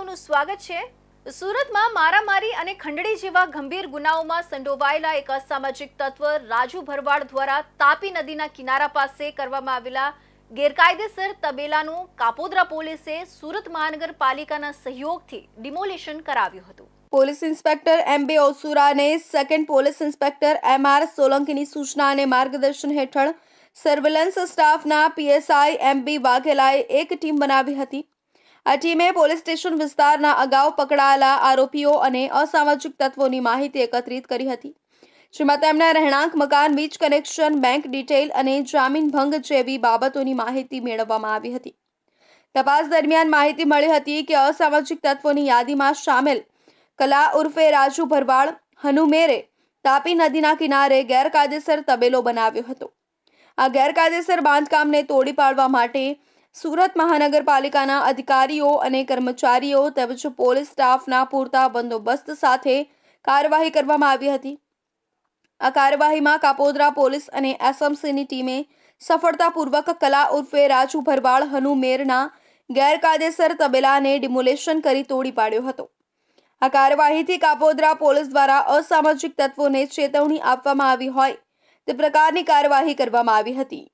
આપનું સ્વાગત છે। સુરતમાં મારામારી અને ખંડણી જેવા ગંભીર ગુનાઓમાં સંડોવાયેલા એક અસામાજિક તત્વ રાજુ ભરવાડ દ્વારા તાપી નદીના કિનારા પાસે કરવામાં આવેલા ગેરકાયદેસર તબેલાનું કાપોદ્રા પોલીસે સુરત મહાનગરપાલિકાના સહયોગથી ડિમોલિશન કરાવ્યું હતું। Police inspector M. ઓસુરાને સેકન્ડ પોલીસ ઇન્સ્પેક્ટર એમ.આર. સોલંકીની સૂચના અને માર્ગદર્શન હેઠળ સર્વેલન્સ સ્ટાફના પીએસઆઈ એમ.બી. વાઘેલાએ એક ટીમ બનાવી હતી। આ ટીમે પોલીસ સ્ટેશન વિસ્તારના અગાઉ પકડાયેલા આરોપીઓ અને અસામાજિક તત્વોની માહિતી એકત્રિત કરી હતી, જેમાં તેમના રહેણાંક, મકાન, વીજ કનેક્શન, બેંક ડિટેલ અને જામીન ભંગ જેવી બાબતોની માહિતી મેળવવામાં આવી હતી। તપાસ દરમિયાન માહિતી મળી હતી કે અસામાજિક તત્વોની યાદીમાં સામેલ કલા ઉર્ફે રાજુ ભરવાડ હનુમેરે તાપી નદીના કિનારે ગેરકાયદેસર તબેલો બનાવ્યો હતો। આ ગેરકાયદેસર બાંધકામને તોડી પાડવા માટે સુરત મહાનગરપાલિકાના અધિકારીઓ અને કર્મચારીઓ તેમજ પોલીસ સ્ટાફના પૂરતા બંદોબસ્ત સાથે કાર્યવાહી કરવામાં આવી હતી। આ કાર્યવાહીમાં કાપોદ્રા પોલીસ અને એસએમસીની ટીમે સફળતાપૂર્વક કલા ઉર્ફે રાજુ ભરવાડ હનુમેરના ગેરકાયદેસર તબેલાને ડિમોલેશન કરી તોડી પાડ્યો હતો। આ કાર્યવાહીથી કાપોદ્રા પોલીસ દ્વારા અસામાજિક તત્વોને ચેતવણી આપવામાં આવી હોય તે પ્રકારની કાર્યવાહી કરવામાં આવી હતી।